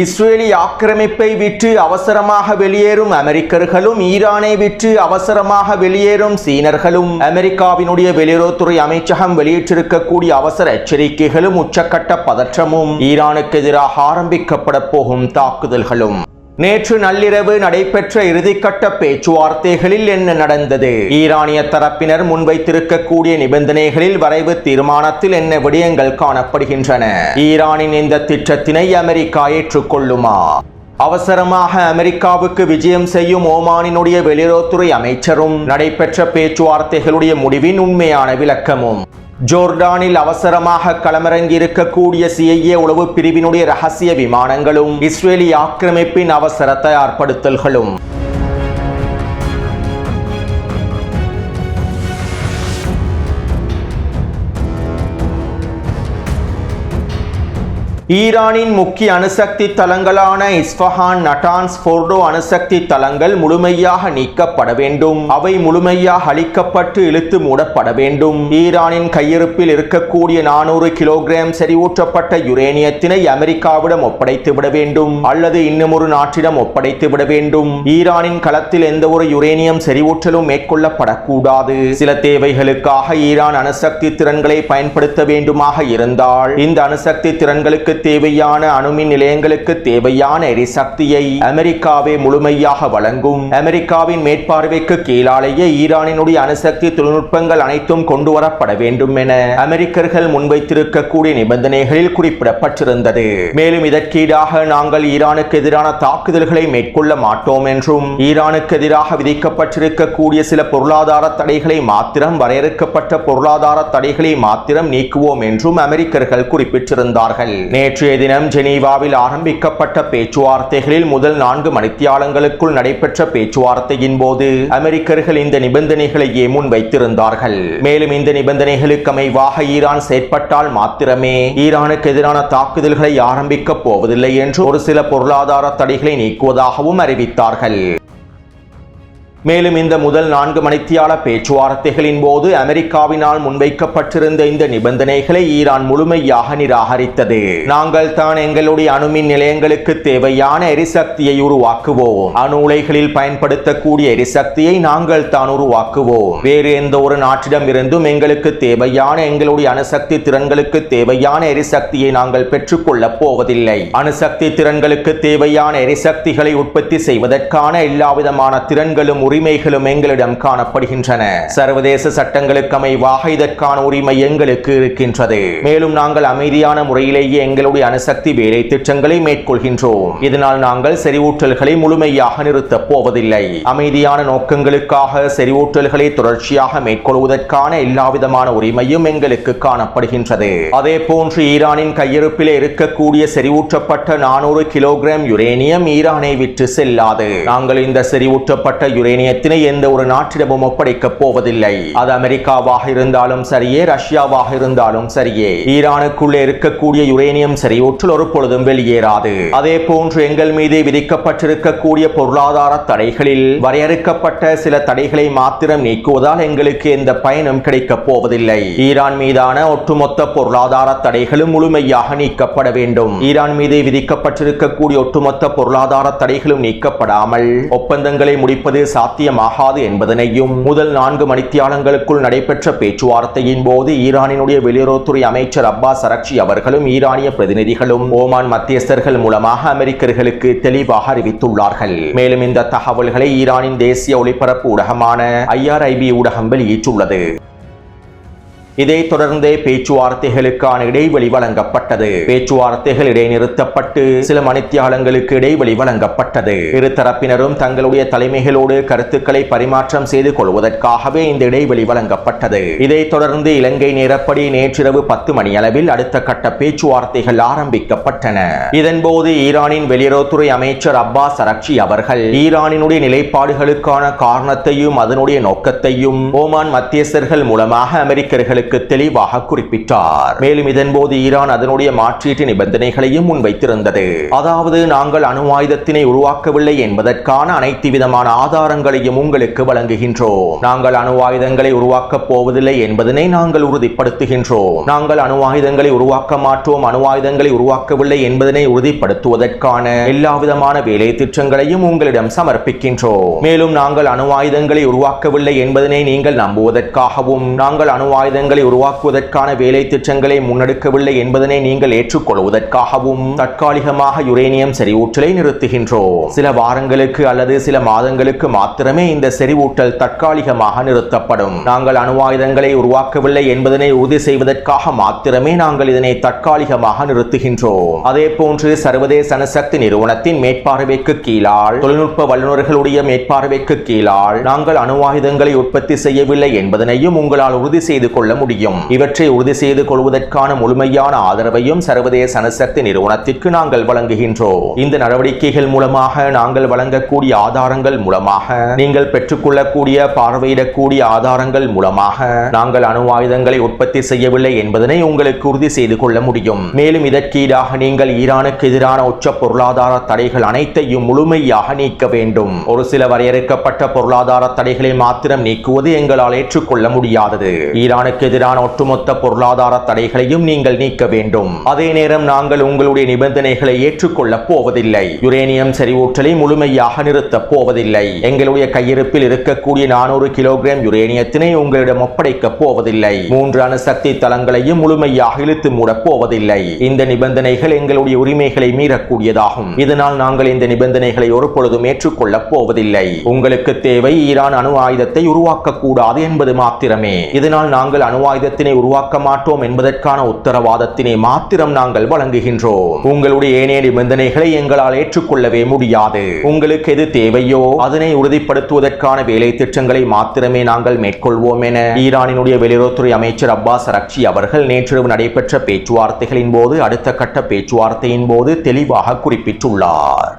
Israeli ஆக்கிரமிப்பை விட்டு அவசரமாக வெளியேறும் அமெரிக்கர்களும் ஈரானை விட்டு அவசரமாக வெளியேறும் சீனர்களும் அமெரிக்காவினுடைய வெளியுறவுத்துறை அமைச்சகம் வெளியிட்டிருக்கக்கூடிய அவசர எச்சரிக்கைகளும் உச்சக்கட்ட பதற்றமும் ஈரானுக்கு எதிராக ஆரம்பிக்கப்பட போகும் தாக்குதல்களும். நேற்று நள்ளிரவு நடைபெற்ற இறுதிக்கட்ட பேச்சுவார்த்தைகளில் என்ன நடந்தது? ஈரானிய தரப்பினர் முன்வைத்திருக்கக்கூடிய நிபந்தனைகளில் வரைவு தீர்மானத்தில் என்ன விடயங்கள் காணப்படுகின்றன? ஈரானின் இந்த திட்டத்தினை அமெரிக்கா ஏற்றுக்கொள்ளுமா? அவசரமாக அமெரிக்காவுக்கு விஜயம் செய்யும் ஓமானினுடைய வெளியுறவுத்துறை அமைச்சரும் நடைபெற்ற பேச்சுவார்த்தைகளுடைய முடிவின் உண்மையான விளக்கமும். ஜோர்டானில் அவசரமாக களமிறங்கி இருக்கக்கூடிய CIA உளவு பிரிவினுடைய ரகசிய விமானங்களும் இஸ்ரேலி ஆக்கிரமிப்பின் அவசர தயார்படுத்தல்களும். ஈரானின் முக்கிய அணுசக்தி தளங்களான இஸ்ஃபஹான், நட்டான்ஸ், ஃபோர்டோ அணுசக்தி தளங்கள் முழுமையாக நீக்கப்பட வேண்டும். அவை முழுமையாக அழிக்கப்பட்டு இழுத்து மூடப்பட வேண்டும். ஈரானின் கையிருப்பில் இருக்கக்கூடிய 400 கிலோகிராம் செறிவூற்றப்பட்ட யுரேனியத்தினை அமெரிக்காவிடம் ஒப்படைத்து விட வேண்டும் அல்லது இன்னும் ஒரு நாட்டிடம் ஒப்படைத்து விட வேண்டும். ஈரானின் களத்தில் எந்த ஒரு யுரேனியம் செறிவூற்றலும் மேற்கொள்ளப்படக்கூடாது. சில தேவைகளுக்காக ஈரான் அணுசக்தி திறன்களை பயன்படுத்த வேண்டுமாக இருந்தால் இந்த அணுசக்தி திறன்களுக்கு தேவையான அணுமின் நிலையங்களுக்கு தேவையான எரிசக்தியை அமெரிக்காவே முழுமையாக வழங்கும். அமெரிக்காவின் மேற்பார்வைக்கு கீழாலேயே ஈரானினுடைய அணுசக்தி தொழில்நுட்பங்கள் அனைத்தும் கொண்டு வரப்பட வேண்டும் என அமெரிக்கர்கள் முன்வைத்திருக்கக்கூடிய நிபந்தனைகளில் குறிப்பிடப்பட்டிருந்தது. மேலும் இதற்கீடாக நாங்கள் ஈரானுக்கு எதிரான தாக்குதல்களை மேற்கொள்ள மாட்டோம் என்றும் ஈரானுக்கு எதிராக விதிக்கப்பட்டிருக்கக்கூடிய சில பொருளாதார தடைகளை மாத்திரம் வரையறுக்கப்பட்ட பொருளாதார தடைகளை மாத்திரம் நீக்குவோம் என்றும் அமெரிக்கர்கள் குறிப்பிட்டிருந்தார்கள். நேற்றைய தினம் ஜெனீவாவில் ஆரம்பிக்கப்பட்ட பேச்சுவார்த்தைகளில் முதல் 4 மணித்தியாலங்களுக்குள் நடைபெற்ற பேச்சுவார்த்தையின் போது அமெரிக்கர்கள் இந்த நிபந்தனைகளையே முன்வைத்திருந்தார்கள். மேலும் இந்த நிபந்தனைகளுக்கு அமைவாக ஈரான் செயற்பட்டால் மாத்திரமே ஈரானுக்கு எதிரான தாக்குதல்களை ஆரம்பிக்கப் போவதில்லை என்று ஒரு சில பொருளாதார தடைகளை நீக்குவதாகவும் அறிவித்தார்கள். மேலும் இந்த முதல் 4 மணித்தியால பேச்சுவார்த்தைகளின் போது அமெரிக்காவினால் முன்வைக்கப்பட்டிருந்த இந்த நிபந்தனைகளை ஈரான் முழுமையாக நிராகரித்தது. நாங்கள் தான் எங்களுடைய அணுமின் நிலையங்களுக்கு தேவையான எரிசக்தியை உருவாக்குவோம். அணு உலைகளில் பயன்படுத்தக்கூடிய எரிசக்தியை நாங்கள் தான் உருவாக்குவோம். வேறு எந்த ஒரு நாட்டிடம் இருந்தும் எங்களுக்கு தேவையான எங்களுடைய அணுசக்தி திறன்களுக்கு தேவையான எரிசக்தியை நாங்கள் பெற்றுக்கொள்ளப் போவதில்லை. அணுசக்தி திறன்களுக்கு தேவையான எரிசக்திகளை உற்பத்தி செய்வதற்கான எல்லாவிதமான திறன்களும் உரிமைகளும் எங்களிடம் காணப்படுகின்றன. சர்வதேச சட்டங்களுக்கு அமைவாக இதற்கான உரிமை எங்களுக்கு இருக்கின்றது. மேலும் நாங்கள் அமைதியான முறையிலேயே எங்களுடைய அணுசக்தி வேலை திட்டங்களை மேற்கொள்கின்றோம். இதனால் நாங்கள் செறிவூட்டல்களை முழுமையாக நிறுத்தப் போவதில்லை. அமைதியான நோக்கங்களுக்காக செறிவூட்டல்களை தொடர்ச்சியாக மேற்கொள்வதற்கான எல்லாவிதமான உரிமையும் எங்களுக்கு காணப்படுகின்றது. அதே போன்று ஈரானின் கையிருப்பில் இருக்கக்கூடிய செறிவூற்றப்பட்ட 400 கிலோகிராம் யுரேனியம் ஈரானை விட்டு செல்லாது. நாங்கள் இந்த செறிவூற்றப்பட்ட யுரேனியத்தினை எந்த ஒரு நாட்டிடமும் ஒப்படைக்கப் போவதில்லை. அது அமெரிக்காவாக இருந்தாலும் சரியே, ரஷ்யாவாக இருந்தாலும் சரியே. ஈரானுக்குள்ளே இருக்கக்கூடிய யுரேனியம் செறிவூற்றல் ஒரு பொழுதும் வெளியேறாது. அதே போன்று எங்கள் மீது விதிக்கப்பட்டிருக்கக்கூடிய பொருளாதார தடைகளில் வரையறுக்கப்பட்ட சில தடைகளை மாத்திரம் நீக்குவதால் எங்களுக்கு எந்த பயனும் கிடைக்கப் போவதில்லை. ஈரான் மீதான ஒட்டுமொத்த பொருளாதார தடைகளும் முழுமையாக நீக்கப்பட வேண்டும். ஈரான் மீது விதிக்கப்பட்டிருக்கக்கூடிய ஒட்டுமொத்த பொருளாதார தடைகளும் நீக்கப்படாமல் ஒப்பந்தங்களை முடிப்பது சாத்தியமாகாது என்பதனையும் முதல் 4 மணித்தியாலங்களுக்குள் நடைபெற்ற பேச்சுவார்த்தையின் போது ஈரானினுடைய வெளியுறவுத்துறை அமைச்சர் அப்பாஸ் அரக்சி அவர்களும் ஈரானிய பிரதிநிதிகளும் ஓமான் மத்தியஸ்தர்கள் மூலமாக அமெரிக்கர்களுக்கு தெளிவாக அறிவித்துள்ளார்கள். மேலும் இந்த தகவல்களை ஈரானின் தேசிய ஒளிபரப்பு ஊடகமான IRIB ஊடகம் வெளியிட்டுள்ளது. இதைத் தொடர்ந்தே பேச்சுவார்த்தைகளுக்கான இடைவெளி வழங்கப்பட்டது. பேச்சுவார்த்தைகள் இடைநிறுத்தப்பட்டு சில மணித்தியாலங்களுக்கு இடைவெளி வழங்கப்பட்டது. இரு தரப்பினரும் தங்களுடைய தலைமைகளோடு கருத்துக்களை பரிமாற்றம் செய்து கொள்வதற்காகவே இந்த இடைவெளி வழங்கப்பட்டது. இதைத் தொடர்ந்து இலங்கை நேரப்படி நேற்றிரவு 10 மணி அளவில் அடுத்த கட்ட பேச்சுவார்த்தைகள் ஆரம்பிக்கப்பட்டன. இதன்போது ஈரானின் வெளியுறவுத்துறை அமைச்சர் அப்பாஸ் அரக்சி அவர்கள் ஈரானினுடைய நிலைப்பாடுகளுக்கான காரணத்தையும் அதனுடைய நோக்கத்தையும் ஓமான் மத்தியஸ்தர்கள் மூலமாக அமெரிக்கர்களுக்கு ஊடகங்களுக்கு தெளிவாக குறிப்பிட்டார். மேலும் இதன்போது ஈரான் அதனுடைய மாற்றீட்டு நிபந்தனைகளையும் முன்வைத்திருந்தது. அதாவது, நாங்கள் அணு ஆயுதத்தினை உருவாக்கவில்லை என்பதற்கான அனைத்து விதமான ஆதாரங்களையும் உங்களுக்கு வழங்குகின்றோம். நாங்கள் அணு ஆயுதங்களை உருவாக்கப் போவதில்லை என்பதனை நாங்கள் உறுதிப்படுத்துகின்றோம். நாங்கள் அணு ஆயுதங்களை உருவாக்க மாட்டோம், அணு ஆயுதங்களை உருவாக்கவில்லை என்பதனை உறுதிப்படுத்துவதற்கான எல்லா விதமான வேலை திட்டங்களையும் உங்களிடம் சமர்ப்பிக்கின்றோம். மேலும் நாங்கள் அணு ஆயுதங்களை உருவாக்கவில்லை என்பதனை நீங்கள் நம்புவதற்காகவும், நாங்கள் அணு ஆயுதங்களை உருவாக்குவதற்கான வேலை திட்டங்களை முன்னெடுக்கவில்லை என்பதனை நீங்கள் ஏற்றுக்கொள்வதற்காகவும் தற்காலிகமாக யுரேனியம் செறிவூட்டலை நிறுத்துகின்றோம். சில வாரங்களுக்கு அல்லது சில மாதங்களுக்கு மாத்திரமே இந்த செறிவூட்டல் தற்காலிகமாக நிறுத்தப்படும். நாங்கள் அணு ஆயுதங்களை உருவாக்கவில்லை என்பதனை உறுதி செய்வதற்காக மாத்திரமே நாங்கள் இதனை தற்காலிகமாக நிறுத்துகின்றோம். அதே போன்று சர்வதேச அணுசக்தி நிறுவனத்தின் மேற்பார்வைக்கு கீழால், தொழில்நுட்ப வல்லுநர்களுடைய மேற்பார்வைக்கு கீழால் நாங்கள் அணு ஆயுதங்களை உற்பத்தி செய்யவில்லை என்பதனையும் உங்களால் உறுதி செய்து கொள்ள முடியும். இவற்றை உறுதி செய்து கொள்வதற்கான முழுமையான ஆதரவையும் சர்வதேச அணுசக்தி நிறுவனத்திற்கு நாங்கள் வழங்குகின்றோம். இந்த நடவடிக்கைகள் மூலமாக, நாங்கள் வழங்கக்கூடிய ஆதாரங்கள் மூலமாக, நீங்கள் பெற்றுக்கொள்ளக்கூடிய பார்வையிடக்கூடிய ஆதாரங்கள் மூலமாக நாங்கள் அணு ஆயுதங்களை உற்பத்தி செய்யவில்லை என்பதனை உங்களுக்கு உறுதி செய்து கொள்ள முடியும். மேலும் இதற்கீடாக நீங்கள் ஈரானுக்கு எதிரான உச்ச பொருளாதார தடைகள் அனைத்தையும் முழுமையாக நீக்க வேண்டும். ஒரு சில வரையறுக்கப்பட்ட பொருளாதார தடைகளை மாத்திரம் நீக்குவது எங்களால் ஏற்றுக்கொள்ள முடியாதது. ஈரானுக்கு எதிரான ஒட்டுமொத்த பொருளாதார தடைகளையும் நீங்கள் நீக்க வேண்டும். அதே நேரம் நாங்கள் உங்களுடைய நிபந்தனைகளை ஏற்றுக்கொள்ளப் போவதில்லை. யுரேனியம் செறிவூட்டலை முழுமையாக நிறுத்தப் போவதில்லை. எங்களுடைய கையிருப்பில் இருக்கக்கூடிய 400 கிலோகிராம் யுரேனியத்தினை உங்களிடம் ஒப்படைக்கப் போவதில்லை. 3 அணுசக்தி தளங்களையும் முழுமையாக இழுத்து மூடப் போவதில்லை. இந்த நிபந்தனைகள் எங்களுடைய உரிமைகளை மீறக்கூடியதாகும். இதனால் நாங்கள் இந்த நிபந்தனைகளை ஒரு பொழுதும் ஏற்றுக்கொள்ளப் போவதில்லை. உங்களுக்கு தேவை ஈரான் அணு ஆயுதத்தை உருவாக்க கூடாது என்பது மாத்திரமே. இதனால் நாங்கள் அணு ஆயுதத்தினை உருவாக்க மாட்டோம் என்பதற்கான உத்தரவாதத்தினை மாத்திரம் நாங்கள் வழங்குகின்றோம். உங்களுடைய ஏனைய நிபந்தனைகளை எங்களால் ஏற்றுக்கொள்ளவே முடியாது. உங்களுக்கு எது தேவையோ அதனை உறுதிப்படுத்துவதற்கான வேலை திட்டங்களை மாத்திரமே நாங்கள் மேற்கொள்வோம் என ஈரானினுடைய வெளியுறவுத்துறை அமைச்சர் அப்பாஸ் அரக்சி அவர்கள் நேற்றிரவு நடைபெற்ற பேச்சுவார்த்தைகளின் போது, அடுத்த கட்ட பேச்சுவார்த்தையின் போது தெளிவாக குறிப்பிட்டுள்ளார்.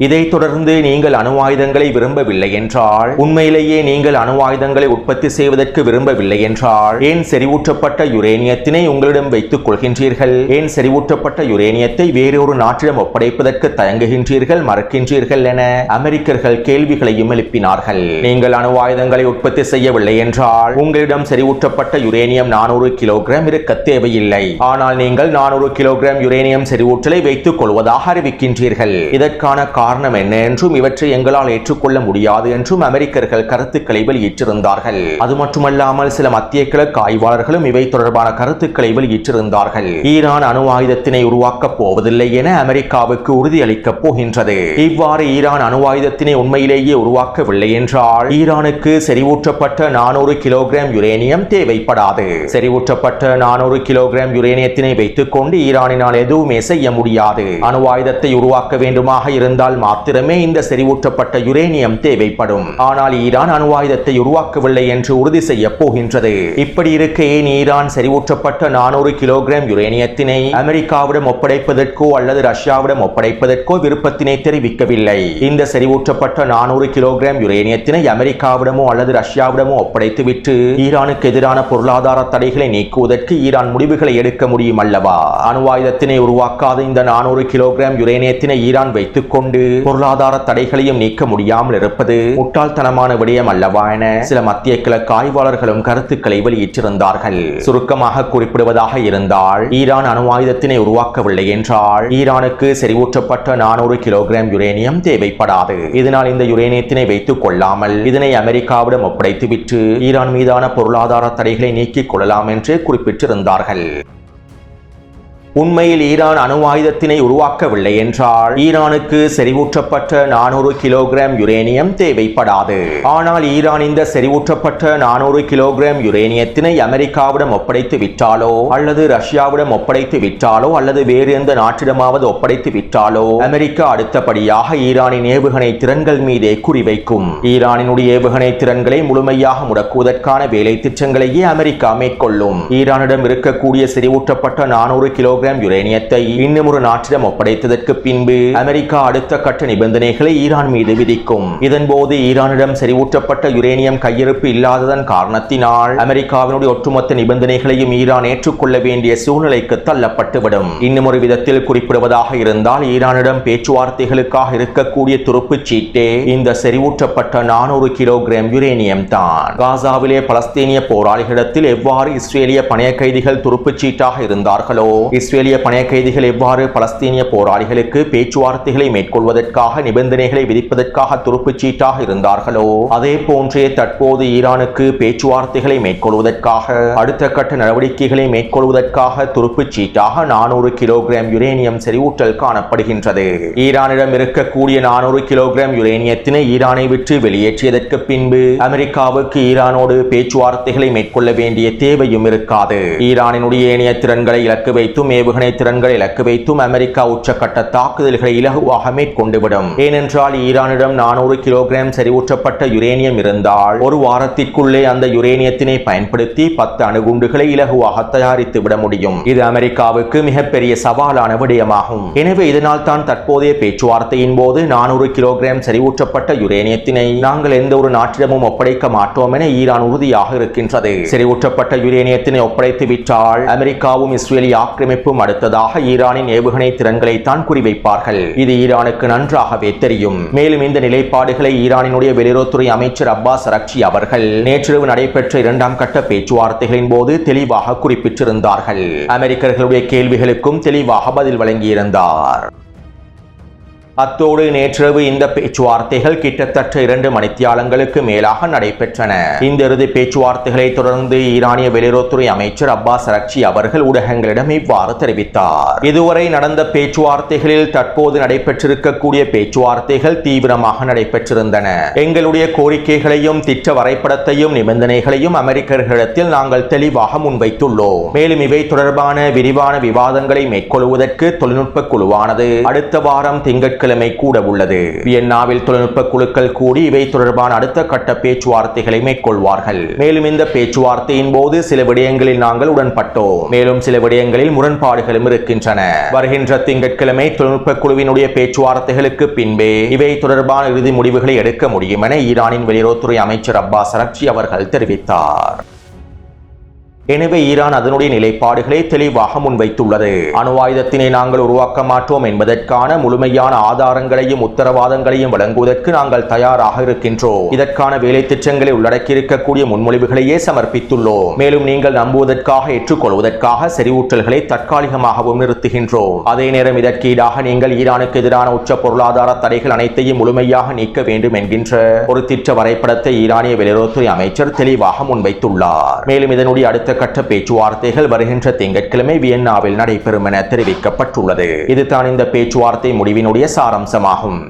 இதைத் தொடர்ந்து, நீங்கள் அணு ஆயுதங்களை விரும்பவில்லை என்றால், உண்மையிலேயே நீங்கள் அணு ஆயுதங்களை உற்பத்தி செய்வதற்கு விரும்பவில்லை என்றால், ஏன் செறிவூட்டப்பட்ட யுரேனியத்தினை உங்களிடம் வைத்துக் கொள்கின்றீர்கள்? ஏன் செறிவூட்டப்பட்ட யுரேனியத்தை வேறொரு நாட்டிடம் ஒப்படைப்பதற்கு தயங்குகின்றீர்கள், மறுக்கின்றீர்கள் என அமெரிக்கர்கள் கேள்விகளையும் எழுப்பினார்கள். நீங்கள் அணு ஆயுதங்களை உற்பத்தி செய்யவில்லை என்றால், உங்களிடம் செறிவூட்டப்பட்ட யுரேனியம் 400 கிலோகிராம் இருக்க தேவையில்லை. ஆனால் நீங்கள் 400 கிலோகிராம் யுரேனியம் செறிவூட்டலை வைத்துக் கொள்வதாக அறிவிக்கின்றீர்கள். இதற்கான காரணம் என்ன என்றும், இவற்றை எங்களால் ஏற்றுக்கொள்ள முடியாது என்றும் அமெரிக்கர்கள் கருத்துக்களை வெளியிட்டிருந்தார்கள். அது மட்டுமல்லாமல் சில மத்திய கிழக்கு ஆய்வாளர்களும் இவை தொடர்பான கருத்துக்களை வெளியிட்டிருந்தார்கள். ஈரான் அணு ஆயுதத்தினை உருவாக்கப் போவதில்லை என அமெரிக்காவுக்கு உறுதியளிக்கப் போகின்றது. இவ்வாறு ஈரான் அணு ஆயுதத்தினை உண்மையிலேயே உருவாக்கவில்லை என்றால், ஈரானுக்கு செறிவூட்டப்பட்ட 400 கிலோகிராம் யுரேனியம் தேவைப்படாது. செறிவூட்டப்பட்ட 400 கிலோகிராம் யுரேனியத்தினை வைத்துக் கொண்டு ஈரானினால் எதுவுமே செய்ய முடியாது. அணு ஆயுதத்தை உருவாக்க வேண்டுமாக இருந்தால் மாத்திரமே இந்த செறிவூட்டப்பட்ட யுரேனியம் தேவைப்படும். ஆனால் ஈரான் அணு ஆயுதத்தை உருவாக்கவில்லை என்று உறுதி செய்ய போகின்றது. இப்படி இருக்க, ஏன் ஈரான் செறிவூட்டப்பட்ட 400 கிலோகிராம் யுரேனியத்தினை அமெரிக்காவிடம் ஒப்படைப்பதற்கோ அல்லது ரஷ்யாவிடம் ஒப்படைப்பதற்கோ விருப்பத்தினை தெரிவிக்கவில்லை? இந்த செறிவூட்டப்பட்ட 400 கிலோகிராம் யுரேனியத்தினை அமெரிக்காவிடமோ அல்லது ரஷ்யாவிடமோ ஒப்படைத்துவிட்டு ஈரானுக்கு எதிரான பொருளாதார தடைகளை நீக்குவதற்கு ஈரான் முடிவுகளை எடுக்க முடியும் அல்லவா? அணு ஆயுதத்தினை உருவாக்காத இந்த 400 கிலோகிராம் யுரேனியத்தினை ஈரான் வைத்துக் கொண்டு பொருளாதார தடைகளையும் நீக்க முடியாமல் இருப்பது முட்டாள்தனமான விடயம் அல்லவா என சில மத்திய கிழக்கு ஆய்வாளர்களும் கருத்துக்களை வெளியிட்டிருந்தார்கள். சுருக்கமாக குறிப்பிடுவதாக இருந்தால், ஈரான் அணு ஆயுதத்தினை உருவாக்கவில்லை என்றால், ஈரானுக்கு செறிவூட்டப்பட்ட 400 கிலோகிராம் யுரேனியம் தேவைப்படாது. இதனால் இந்த யுரேனியத்தினை வைத்துக் கொள்ளாமல் இதனை அமெரிக்காவிடம் ஒப்படைத்துவிட்டு ஈரான் மீதான பொருளாதார தடைகளை நீக்கிக் கொள்ளலாம் என்று குறிப்பிட்டிருந்தார்கள். உண்மையில் ஈரான் அணு ஆயுதத்தினை உருவாக்கவில்லை என்றால், ஈரானுக்கு செறிவூட்டப்பட்ட 400 கிலோகிராம் யுரேனியம் தேவைப்படாது. ஆனால் ஈரான் இந்த செறிவூட்டப்பட்ட 400 கிலோகிராம் யுரேனியத்தினை அமெரிக்காவிடம் ஒப்படைத்து விட்டாலோ அல்லது ரஷ்யாவிடம் ஒப்படைத்து விட்டாலோ அல்லது வேறு எந்த நாட்டிடமாவது ஒப்படைத்து விட்டாலோ, அமெரிக்கா அடுத்தபடியாக ஈரானின் ஏவுகணை திறன்கள் மீதே குறிவைக்கும். ஈரானினுடைய ஏவுகணை திறன்களை முழுமையாக முடக்குவதற்கான வேலை திட்டங்களையே அமெரிக்கா மேற்கொள்ளும். ஈரானிடம் இருக்கக்கூடிய செறிவூட்டப்பட்ட 400 கிலோ கிலோகிராம் யுரேனியத்தை இன்னும் ஒரு நாட்டிடம் ஒப்படைத்ததற்கு பின்பு அமெரிக்கா அடுத்த கட்ட நிபந்தனைகளை ஈரான் மீது விதிக்கும். இதன்போது ஈரானிடம் செறிவூட்டப்பட்ட யுரேனியம் கையிருப்பு இல்லாததன் காரணத்தினால் அமெரிக்காவினுடைய ஒட்டுமொத்த நிபந்தனைகளையும் ஈரான் ஏற்றுக்கொள்ள வேண்டிய சூழ்நிலைக்கு தள்ளப்பட்டுவிடும். இன்னும் ஒரு விதத்தில் குறிப்பிடுவதாக இருந்தால் ஈரானிடம் பேச்சுவார்த்தைகளுக்காக இருக்கக்கூடிய துருப்புச் சீட்டே இந்த செறிவூட்டப்பட்ட 400 கிலோகிராம் யுரேனியம் தான். காசாவிலே பலஸ்தீனிய போராளிகளிடத்தில் எவ்வாறு இஸ்ரேலிய பணைய கைதிகள் துருப்புச் சீட்டாக இருந்தார்களோ, இஸ்ரேலிய பணைய கைதிகள் எவ்வாறு பலஸ்தீனிய போராளிகளுக்கு பேச்சுவார்த்தைகளை மேற்கொள்வதற்காக நிபந்தனைகளை விதிப்பதற்காக துருப்புச் சீட்டாக இருந்தார்களோ, அதே போன்றே தற்போது ஈரானுக்கு பேச்சுவார்த்தைகளை மேற்கொள்வதற்காக அடுத்த கட்ட நடவடிக்கைகளை மேற்கொள்வதற்காக துருப்புச் சீட்டாக 400 கிலோகிராம் யுரேனியம் செறிவூட்டல் காணப்படுகின்றது. ஈரானிடம் இருக்கக்கூடிய 400 கிலோகிராம் யுரேனியத்தினை ஈரானை விட்டு வெளியேற்றியதற்கு பின்பு அமெரிக்காவுக்கு ஈரானோடு பேச்சுவார்த்தைகளை மேற்கொள்ள வேண்டிய தேவையும் இருக்காது. ஈரானினுடைய ஏனைய திறன்களை இலக்கு வைத்தும் ஏவுகணை திறன்களை இலக்கு வைத்தும் அமெரிக்கா உச்சக்கட்ட தாக்குதல்களை இலகுவாக மேற்கொண்டுவிடும். ஏனென்றால் ஈரானிடம் 400 கிலோகிராம் செறிவூட்டப்பட்ட யுரேனியம் இருந்தால் ஒரு வாரத்திற்குள்ளே அந்த யுரேனியத்தினை பயன்படுத்தி 10 அணுகுண்டுகளை இலகுவாக தயாரித்து விட முடியும். இது அமெரிக்காவுக்கு மிகப்பெரிய சவாலான விடயமாகும். எனவே இதனால் தான் தற்போதைய பேச்சுவார்த்தையின் போது 400 கிலோகிராம் செறிவூட்டப்பட்ட யுரேனியத்தினை நாங்கள் எந்த ஒரு நாட்டிடமும் ஒப்படைக்க மாட்டோம் என ஈரான் உறுதியாக இருக்கின்றது. செறிவூட்டப்பட்ட யுரேனியத்தினை ஒப்படைத்து விட்டால் அமெரிக்காவும் இஸ்ரேலிய ஆக்கிரமிப்பும் அடுத்ததாக ஈரானின் ஏவுகணை திறன்களை தான் குறிவைப்பார்கள். இது ஈரானுக்கு நன்றாகவே தெரியும். மேலும் இந்த நிலைப்பாடுகளை ஈரானினுடைய வெளியுறவுத்துறை அமைச்சர் அப்பாஸ் அரக்சி அவர்கள் நேற்றிரவு நடைபெற்ற 2ஆம் கட்ட பேச்சுவார்த்தைகளின் போது தெளிவாக குறிப்பிட்டிருந்தார்கள். அமெரிக்கர்களுடைய கேள்விகளுக்கும் தெளிவாக பதில் வழங்கியிருந்தார். அத்தோடு நேற்றிரவு இந்த பேச்சுவார்த்தைகள் கிட்டத்தட்ட 2 மணித்தியாலங்களுக்கு மேலாக நடைபெற்றன. இந்த இறுதி பேச்சுவார்த்தைகளை தொடர்ந்து ஈரானிய வெளியுறவுத்துறை அமைச்சர் அப்பாஸ் அரக்சி அவர்கள் ஊடகங்களிடம் இவ்வாறு தெரிவித்தார். இதுவரை நடந்த பேச்சுவார்த்தைகளில் தற்போது நடைபெற்றிருக்கக்கூடிய பேச்சுவார்த்தைகள் தீவிரமாக நடைபெற்றிருந்தன. எங்களுடைய கோரிக்கைகளையும் திட்ட வரைபடத்தையும் நிபந்தனைகளையும் அமெரிக்கர்களிடத்தில் நாங்கள் தெளிவாக முன்வைத்துள்ளோம். மேலும் இவை தொடர்பான விரிவான விவாதங்களை மேற்கொள்வதற்கு தொழில்நுட்ப குழுவானது அடுத்த வாரம் திங்கட்கிழமை கூட உள்ளது. வியன்னாவில் தொழில்நுட்ப குழுக்கள் கூடி இவை தொடர்பான அடுத்த கட்ட பேச்சுவார்த்தைகளை மேற்கொள்வார்கள். மேலும் இந்த பேச்சுவார்த்தையின் போது சில விடயங்களில் நாங்கள் உடன்பட்டோம். மேலும் சில விடயங்களில் முரண்பாடுகளும் இருக்கின்றன. வருகின்ற திங்கட்கிழமை தொழில்நுட்ப குழுவினுடைய பேச்சுவார்த்தைகளுக்கு பின்பே இவை தொடர்பான இறுதி முடிவுகளை எடுக்க முடியும் என ஈரானின் வெளியுறவுத்துறை அமைச்சர் அப்பாஸ் அரக்சி அவர்கள் தெரிவித்தார். எனவே ஈரான் அதனுடைய நிலைப்பாடுகளை தெளிவாக முன்வைத்துள்ளது. அணு ஆயுதத்தினை நாங்கள் உருவாக்க மாட்டோம் என்பதற்கான முழுமையான ஆதாரங்களையும் உத்தரவாதங்களையும் வழங்குவதற்கு நாங்கள் தயாராக இருக்கின்றோம். இதற்கான வேலை திட்டங்களை உள்ளடக்கியிருக்கக்கூடிய முன்மொழிவுகளையே சமர்ப்பித்துள்ளோம். மேலும் நீங்கள் நம்புவதற்காக ஏற்றுக்கொள்வதற்காக செறிவூட்டல்களை தற்காலிகமாகவும் நிறுத்துகின்றோம். அதே நேரம் இதற்கு ஈடாக நீங்கள் ஈரானுக்கு எதிரான உச்ச பொருளாதார தடைகள் அனைத்தையும் முழுமையாக நீக்க வேண்டும் என்கின்ற ஒரு திட்ட வரைபடத்தை ஈரானிய வெளியுறவுத்துறை அமைச்சர் தெளிவாக முன்வைத்துள்ளார். மேலும் இதனுடைய அடுத்த கட்ட பேச்சுவார்த்தைகள் வருகின்ற திங்கட்கிழமை வியன்னாவில் நடைபெறும் என தெரிவிக்கப்பட்டுள்ளது. இதுதான் இந்த பேச்சுவார்த்தை முடிவினுடைய சாராம்சமாகும்.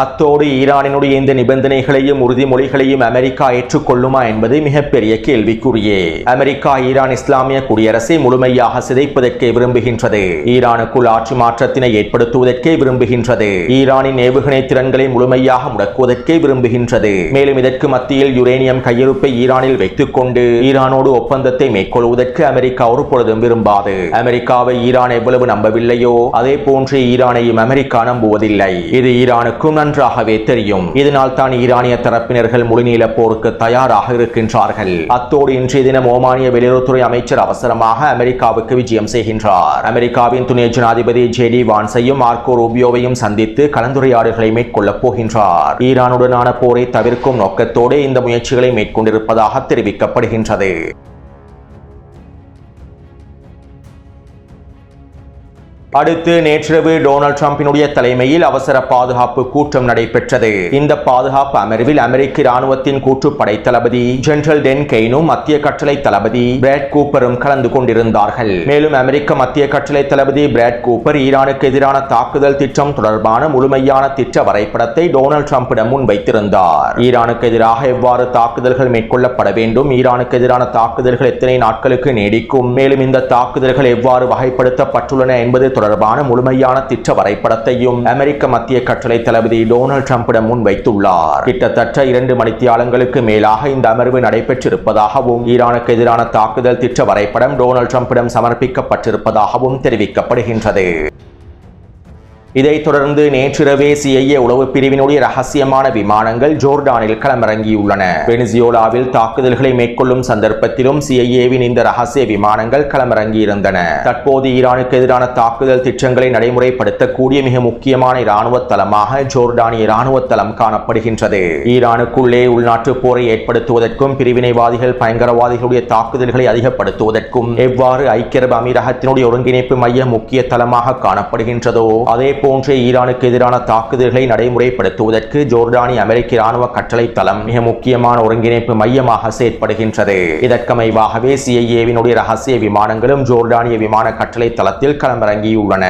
அத்தோடு ஈரானினுடைய இந்த நிபந்தனைகளையும் உறுதிமொழிகளையும் அமெரிக்கா ஏற்றுக்கொள்ளுமா என்பது மிகப்பெரிய கேள்விக்குறியே. அமெரிக்கா ஈரான் இஸ்லாமிய குடியரசை முழுமையாக சிதைப்பதற்கே விரும்புகின்றது. ஈரானுக்குள் ஆட்சி மாற்றத்தினை ஏற்படுத்துவதற்கே விரும்புகின்றது. ஈரானின் ஏவுகணை திறன்களை முழுமையாக முடக்குவதற்கே விரும்புகின்றது. மேலும் இதற்கு மத்தியில் யுரேனியம் கையிருப்பை ஈரானில் வைத்துக் கொண்டு ஈரானோடு ஒப்பந்தத்தை மேற்கொள்வதற்கு அமெரிக்கா ஒருபொழுதும் விரும்பாது. அமெரிக்காவை ஈரான் எவ்வளவு நம்பவில்லையோ அதே போன்று ஈரானையும் அமெரிக்கா நம்புவதில்லை. இது ஈரானுக்கும் நன்றாகவே தெரியும். இதனால் தான் ஈரானிய தரப்பினர்கள் முழுநீள போருக்கு தயாராக இருக்கின்றார்கள். அத்தோடு இன்றைய தினம் ஓமானிய வெளியுறவுத்துறை அமைச்சர் அவசரமாக அமெரிக்காவுக்கு விஜயம் செய்கின்றார். அமெரிக்காவின் துணை ஜனாதிபதி ஜேடி வான்ஸையும் மார்க்கோ ரூபியோவையும் சந்தித்து கலந்துரையாடல்களை மேற்கொள்ளப் போகின்றார். ஈரானுடனான போரை தவிர்க்கும் நோக்கத்தோடு இந்த முயற்சிகளை மேற்கொண்டிருப்பதாக தெரிவிக்கப்படுகின்றது. அடுத்து நேற்றிரவு டொனால்ட் ட்ரம்பினுடைய தலைமையில் அவசர பாதுகாப்பு கூட்டம் நடைபெற்றது. இந்த பாதுகாப்பு அமர்வில் அமெரிக்க இராணுவத்தின் கூட்டுப்படை தளபதி ஜெனரல் டென் கெய்னும் மத்திய கட்டளை தளபதி பிராட் கூப்பரும் கலந்து கொண்டிருந்தார்கள். மேலும் அமெரிக்க மத்திய கட்டளை தளபதி பிராட் கூப்பர் ஈரானுக்கு எதிரான தாக்குதல் திட்டம் தொடர்பான முழுமையான திட்ட வரைபடத்தை டொனால்ட் ட்ரம்பிடம் முன்வைத்திருந்தார். ஈரானுக்கு எதிராக எவ்வாறு தாக்குதல்கள் மேற்கொள்ளப்பட வேண்டும், ஈரானுக்கு எதிரான தாக்குதல்கள் எத்தனை நாட்களுக்கு நீடிக்கும், மேலும் இந்த தாக்குதல்கள் எவ்வாறு வகைப்படுத்தப்பட்டுள்ளன என்பது தொடர்பான முழுமையான திட்ட வரைபடத்தையும் அமெரிக்க மத்திய கட்டளை தளபதி டொனால்ட் ட்ரம்பிடம் முன்வைத்துள்ளார். கிட்டத்தட்ட 2 மணித்தியாலங்களுக்கு மேலாக இந்த அமர்வு நடைபெற்றிருப்பதாகவும் ஈரானுக்கு எதிரான தாக்குதல் திட்ட வரைபடம் டொனால்ட் ட்ரம்பிடம் சமர்ப்பிக்கப்பட்டிருப்பதாகவும் தெரிவிக்கப்படுகின்றது. இதைத் தொடர்ந்து நேற்றிரவே CIA உளவு பிரிவினுடைய ரகசியமான விமானங்கள் ஜோர்டானில் களமிறங்கியுள்ளன. வெனிசுவேலாவில் தாக்குதல்களை மேற்கொள்ளும் சந்தர்ப்பத்திலும் CIAவின் இந்த ரகசிய விமானங்கள் களமிறங்கியிருந்தன. தற்போது ஈரானுக்கு எதிரான தாக்குதல் திட்டங்களை நடைமுறைப்படுத்தக்கூடிய மிக முக்கியமான இராணுவ தளமாக ஜோர்டானிய இராணுவ தளம் காணப்படுகின்றது. ஈரானுக்குள்ளே உள்நாட்டு போரை ஏற்படுத்துவதற்கும் பிரிவினைவாதிகள் பயங்கரவாதிகளுடைய தாக்குதல்களை அதிகப்படுத்துவதற்கும் எவ்வாறு ஐக்கிய அரபு அமீரகத்தினுடைய ஒருங்கிணைப்பு மையம் முக்கிய தளமாக காணப்படுகின்றதோ அதே போன்ற ஈரானுக்கு எதிரான தாக்குதல்களை நடைமுறைப்படுத்துவதற்கு ஜோர்டானிய அமெரிக்க இராணுவ கட்டளை தளம் மிக முக்கியமான ஒருங்கிணைப்பு மையமாக செயற்படுகின்றது. இதற்கமைவாகவே CIAவினுடைய ரகசிய விமானங்களும் ஜோர்டானிய விமான கட்டளை தளத்தில் களமிறங்கியுள்ளன.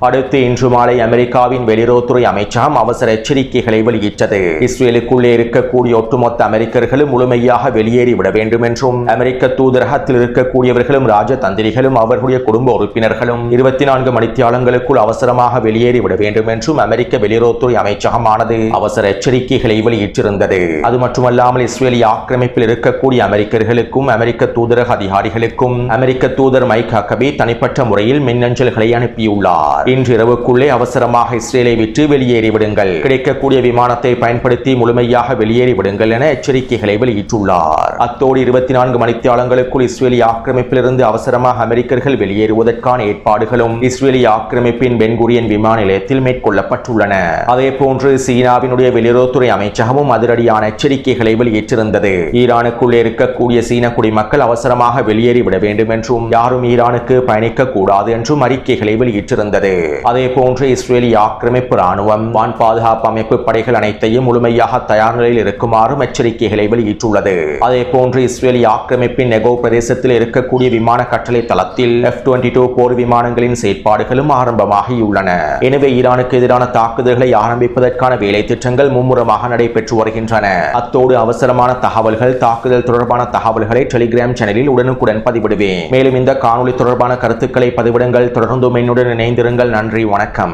அடுத்து இன்று மாலை அமெரிக்காவின் வெளியுறவுத்துறை அமைச்சகம் அவசர எச்சரிக்கைகளை வெளியிட்டது. இஸ்ரேலுக்குள்ளே இருக்கக்கூடிய ஒட்டுமொத்த அமெரிக்கர்களும் முழுமையாக வெளியேறிவிட வேண்டும் என்றும் அமெரிக்க தூதரகத்தில் இருக்கக்கூடியவர்களும் ராஜதந்திரிகளும் அவர்களுடைய குடும்ப உறுப்பினர்களும் 24 மணித்தியாலங்களுக்குள் அவசரமாக வெளியேறிவிட வேண்டும் என்றும் அமெரிக்க வெளியுறவுத்துறை அமைச்சகமானது அவசர எச்சரிக்கைகளை வெளியிட்டிருந்தது. அது மட்டுமல்லாமல் இஸ்ரேலிய ஆக்கிரமிப்பில் இருக்கக்கூடிய அமெரிக்கர்களுக்கும் அமெரிக்க தூதரக அதிகாரிகளுக்கும் அமெரிக்க தூதர் மைக் ஹக்கபி தனிப்பட்ட முறையில் மின்னஞ்சல்களை அனுப்பியுள்ளார். இன்று இரவுக்குள்ளே அவசரமாக இஸ்ரேலை விட்டு வெளியேறிவிடுங்கள், கிடைக்கக்கூடிய விமானத்தை பயன்படுத்தி முழுமையாக வெளியேறிவிடுங்கள் என எச்சரிக்கைகளை வெளியிட்டுள்ளார். அத்தோடு 24 மணித்தியாலங்களுக்குள் இஸ்ரேலிய ஆக்கிரமிப்பிலிருந்து அவசரமாக அமெரிக்கர்கள் வெளியேறுவதற்கான ஏற்பாடுகளும் இஸ்ரேலிய ஆக்கிரமிப்பின் பென் குரியன் விமான நிலையத்தில் மேற்கொள்ளப்பட்டுள்ளன. அதே போன்று சீனாவினுடைய வெளியுறவுத்துறை அமைச்சகமும் அதிரடியான எச்சரிக்கைகளை வெளியிட்டிருந்தது. ஈரானுக்குள்ளே இருக்கக்கூடிய சீன குடிமக்கள் அவசரமாக வெளியேறிவிட வேண்டும் என்றும் யாரும் ஈரானுக்கு பயணிக்க கூடாது என்றும் அறிக்கைகளை வெளியிட்டிருந்தது. அதே போன்று இஸ்ரேலிய ஆக்கிரமிப்பு ராணுவம் வான் பாதுகாப்பு அமைப்பு படைகள் அனைத்தையும் முழுமையாக தயார் நிலையில் இருக்குமாறும் எச்சரிக்கைகளை வெளியிட்டுள்ளது. அதே போன்று இஸ்ரேலிய ஆக்கிரமிப்பின் நெகோவ் பிரதேசத்தில் இருக்கக்கூடிய விமான கட்டளை தளத்தில் F-22 போர் விமானங்களின் செயற்பாடுகளும் ஆரம்பமாகியுள்ளன. எனவே ஈரானுக்கு எதிரான தாக்குதல்களை ஆரம்பிப்பதற்கான வேலை திட்டங்கள் மும்முரமாக நடைபெற்று வருகின்றன. அத்தோடு அவசரமான தகவல்கள் தாக்குதல் தொடர்பான தகவல்களை டெலிகிராம் சேனலில் உடனுக்குடன் பதிவிடுவேன். மேலும் இந்த காணொலி தொடர்பான கருத்துக்களை பதிவிடுங்கள். தொடர்ந்தும் என்னுடன் இணைந்திருங்கள். நன்றி, வணக்கம்.